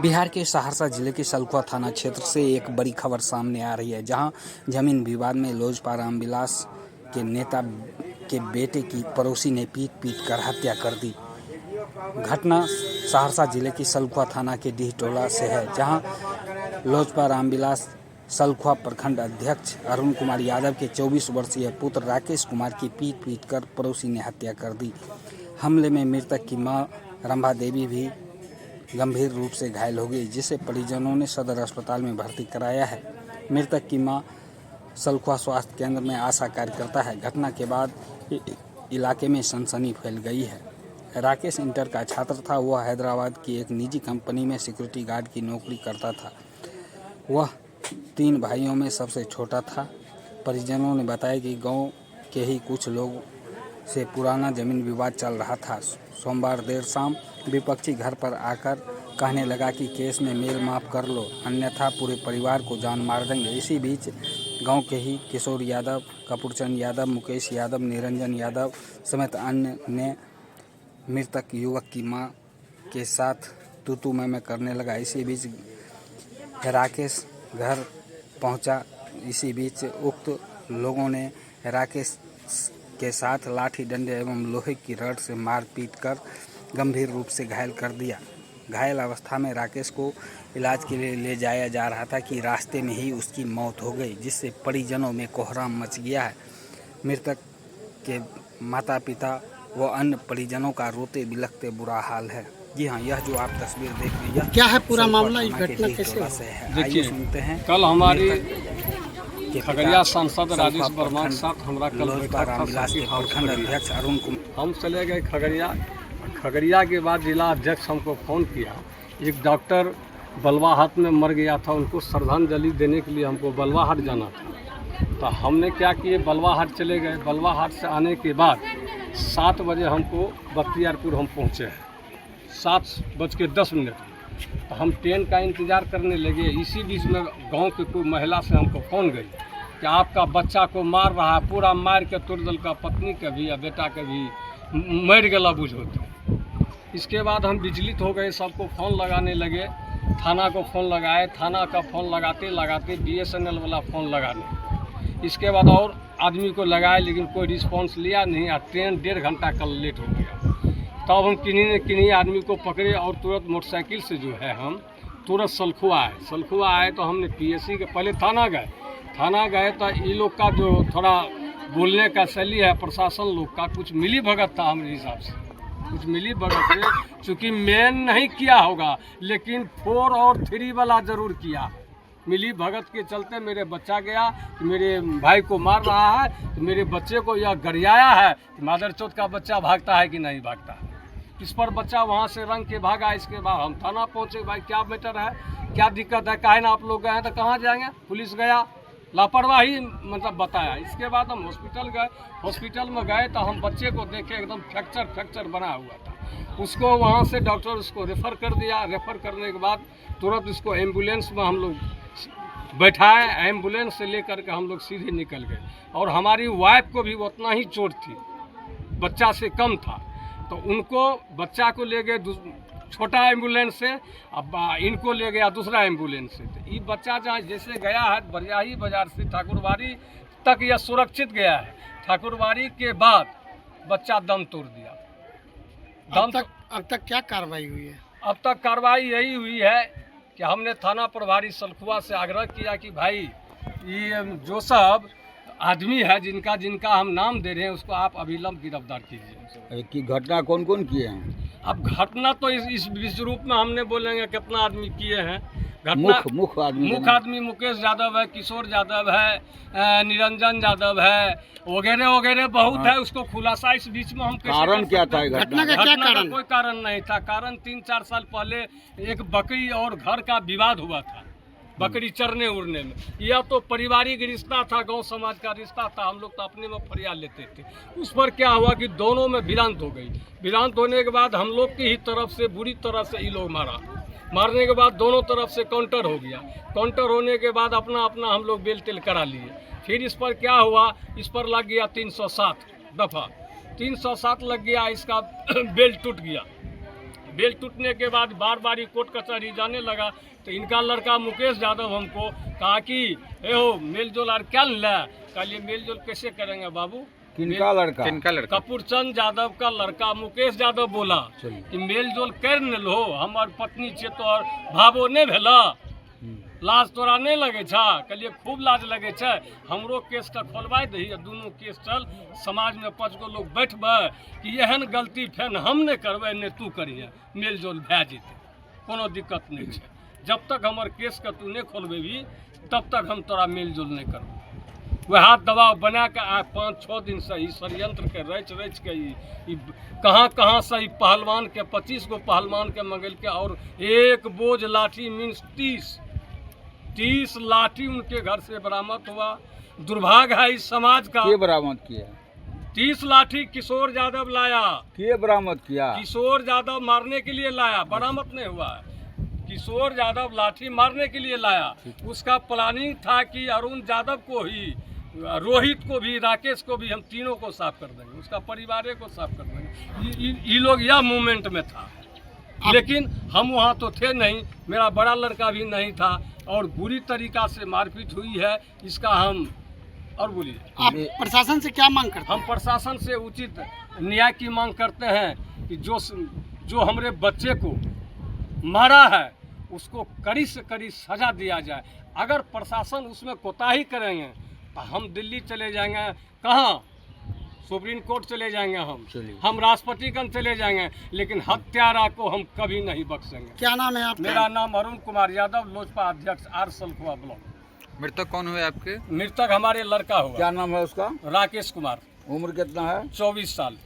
बिहार के सहरसा जिले के सलखुआ थाना क्षेत्र से एक बड़ी खबर सामने आ रही है, जहां जमीन विवाद में लोजपा रामविलास के नेता के बेटे की पड़ोसी ने पीट कर हत्या कर दी। घटना सहरसा जिले की सलखुआ थाना के डीह टोला से है, जहां लोजपा रामविलास सलखुआ प्रखंड अध्यक्ष अरुण कुमार यादव के 24 वर्षीय पुत्र राकेश कुमार की पीट कर पड़ोसी ने हत्या कर दी। हमले में मृतक की मां रंभा देवी भी गंभीर रूप से घायल हो गई, जिसे परिजनों ने सदर अस्पताल में भर्ती कराया है। मृतक की मां सलखुआ स्वास्थ्य केंद्र में आशा कार्यकर्ता है। घटना के बाद इलाके में सनसनी फैल गई है। राकेश इंटर का छात्र था। वह हैदराबाद की एक निजी कंपनी में सिक्योरिटी गार्ड की नौकरी करता था। वह 3 भाइयों में सबसे छोटा था। परिजनों ने बताया कि गांव के ही कुछ लोग से पुराना जमीन विवाद चल रहा था। सोमवार देर शाम विपक्षी घर पर आकर कहने लगा कि केस में मेल माफ कर लो, अन्यथा पूरे परिवार को जान मार देंगे। इसी बीच गांव के ही किशोर यादव, कपूरचंद यादव, मुकेश यादव, निरंजन यादव समेत अन्य ने मृतक युवक की मां के साथ तू मैं करने लगा। इसी बीच राकेश घर पहुंचा। इसी बीच उक्त लोगों ने राकेश के साथ लाठी डंडे एवं लोहे की रड से मार पीट कर गंभीर रूप से घायल कर दिया। घायल अवस्था में राकेश को इलाज के लिए ले जाया जा रहा था कि रास्ते में ही उसकी मौत हो गई, जिससे परिजनों में कोहराम मच गया है। मृतक के माता पिता व अन्य परिजनों का रोते बिलखते बुरा हाल है। जी हाँ, यह जो आप तस्वीर देख रही है, क्या है पूरा मामला, इस घटना कैसे है? देखिए, सुनते हैं। कल हमारे खगड़िया सांसद राजेश वर्मा के साथ हमारा कल प्रखंड अध्यक्ष अरुण कुमार, हम चले गए खगड़िया के बाद जिला अध्यक्ष हमको फ़ोन किया। एक डॉक्टर बलवाहट में मर गया था, उनको श्रद्धांजलि देने के लिए हमको बलवाहट जाना था। तो हमने क्या किए, बलवाहट चले गए। बलवाहट से आने के बाद 7 बजे हमको बख्तियारपुर हम पहुँचे हैं, 7:10। तो हम ट्रेन का इंतज़ार करने लगे। इसी बीच में गांव के कोई महिला से हमको फ़ोन गई कि आपका बच्चा को मार रहा है, पूरा मार के तोड़ दल का, पत्नी के भी या बेटा के भी मर गला बुझो। इसके बाद हम विचलित हो गए, सबको फ़ोन लगाने लगे। थाना को फ़ोन लगाए, थाना का फ़ोन लगाते लगाते BSNL वाला फ़ोन लगाने। इसके बाद और आदमी को लगाए, लेकिन कोई रिस्पॉन्स लिया नहीं। ट्रेन 1.5 घंटा कल लेट हो गया। तब हम किन्हीं आदमी को पकड़े और तुरंत मोटरसाइकिल से जो है हम तुरंत सलखुआ आए। तो हमने PSC के पहले थाना गए तो ये लोग का जो थोड़ा बोलने का शैली है, प्रशासन लोग का कुछ मिली भगत था। हमारे हिसाब से कुछ मिली भगत से, चूँकि मेन नहीं किया होगा, लेकिन 4 और 3 वाला ज़रूर किया। मिली भगत के चलते मेरे बच्चा गया कि मेरे भाई को मार रहा है, तो मेरे बच्चे को यह गरियाया है कि मादर चौथ का बच्चा भागता है कि नहीं भागता है। इस पर बच्चा वहाँ से रंग के भागा। इसके बाद हम थाना पहुँचे, भाई क्या मैटर है, क्या दिक्कत है, काहे ना आप लोग गए हैं, तो कहाँ जाएंगे, पुलिस गया, लापरवाही मतलब बताया। इसके बाद हम हॉस्पिटल में गए तो हम बच्चे को देखे एकदम फ्रैक्चर बना हुआ था। उसको वहाँ से डॉक्टर उसको रेफ़र कर दिया। रेफ़र करने के बाद तुरंत उसको एम्बुलेंस में हम लोग बैठाए। एम्बुलेंस से लेकर के हम लोग सीधे निकल गए। और हमारी वाइफ को भी उतना ही चोट थी, बच्चा से कम था। तो उनको बच्चा को ले गए छोटा एम्बुलेंस से, अब इनको ले गया दूसरा एम्बुलेंस से। तो ये बच्चा जहाँ जैसे गया है बरियाही बाजार से ठाकुरबाड़ी तक यह सुरक्षित गया है। ठाकुरबाड़ी के बाद बच्चा दम तोड़ दिया। अब तक क्या कार्रवाई हुई है? अब तक कार्रवाई यही हुई है कि हमने थाना प्रभारी सलखुआ से आग्रह किया कि भाई ये जो सब आदमी है जिनका हम नाम दे रहे हैं, उसको आप अभिलंब गिरफ्तार कीजिए। की घटना कौन किए हैं? अब घटना तो इस रूप में हमने बोलेंगे कितना आदमी किए हैं। घटना मुख्य आदमी मुकेश यादव है, किशोर यादव है, निरंजन यादव है, वगैरह बहुत है। उसको खुलासा इस बीच में हम कारण क्या था? घटना का क्या कारण? कोई कारण नहीं था। कारण 3-4 साल पहले एक बकरी और घर का विवाद हुआ था, बकरी चरने उड़ने में। यह तो पारिवारिक रिश्ता था, गांव समाज का रिश्ता था। हम लोग तो अपने में फरियाद लेते थे। उस पर क्या हुआ कि दोनों में भिड़ंत हो गई। भिड़ंत होने के बाद हम लोग की ही तरफ से बुरी तरह से ये लोग मारने के बाद दोनों तरफ से काउंटर हो गया। काउंटर होने के बाद अपना हम लोग बेल तेल करा लिए। फिर इस पर क्या हुआ, इस पर लग गया 307 दफ़ा 307 लग गया। इसका बेल टूट गया। बेल टूटने के बाद बार बार कोर्ट कचहरी जाने लगा। तो इनका लड़का मुकेश यादव हमको कहा कि ए हो मेल जोल और क्या ले, कहिए मेल जोल कैसे करेंगे बाबू। किनका लड़का? कपूरचंद यादव का लड़का मुकेश यादव बोला कि मेल जोल कर न लो, हमार पत्नी छे तोहर भावो नहीं भेला, लाज तोरा नहीं लगे छा। कहलिए खूब लाज लगे छे, हमरो केस का खोलवा दही, दोनों केस चल, समाज में 5 गो लोग बैठबे कि एहन गलती फेन हम नहीं करबे ने तू करिए, मेल जोल भै जेते, कोनो दिक्कत नहीं छे। जब तक हमार केस का तू नहीं खोलबेबी तब तक हम तोरा मेल जोल नहीं करबो। वह हाथ दबाव बना के आ 5-6 दिन से ही षडयंत्र के रच के कहाँ कहाँ से ही पहलवान के 25 गो पहलवान के मंगल के, और एक बोझ लाठी मीन्स 30 लाठी उनके घर से बरामद हुआ। दुर्भाग्य है इस समाज का। के बरामद किया? 30 लाठी किशोर यादव लाया। के बरामद किया? किशोर यादव मारने के लिए लाया, बरामद नहीं हुआ है। किशोर यादव लाठी मारने के लिए लाया। उसका प्लानिंग था कि अरुण यादव को ही, रोहित को भी, राकेश को भी हम तीनों को साफ कर देंगे, उसका परिवार को साफ कर देंगे। ये लोग यह मूवमेंट में था, लेकिन हम वहाँ तो थे नहीं, मेरा बड़ा लड़का भी नहीं था, और बुरी तरीका से मारपीट हुई है। इसका हम और बोलिए, आप प्रशासन से क्या मांग करते हैं? हम प्रशासन से उचित न्याय की मांग करते हैं कि जो हमारे बच्चे को मारा है उसको कड़ी से कड़ी सजा दिया जाए। अगर प्रशासन उसमें कोताही करेंगे तो हम दिल्ली चले जाएंगे, कहाँ, सुप्रीम कोर्ट चले जाएंगे, हम राष्ट्रपतिगंज चले जाएंगे, लेकिन हत्यारा को हम कभी नहीं बख्शेंगे। क्या नाम है आपका? मेरा नाम अरुण कुमार यादव, लोजपा अध्यक्ष आर सलखुआ ब्लॉक। मृतक कौन हुए आपके? मृतक हमारे लड़का हुआ। क्या नाम है उसका? राकेश कुमार। उम्र कितना है? 24 साल।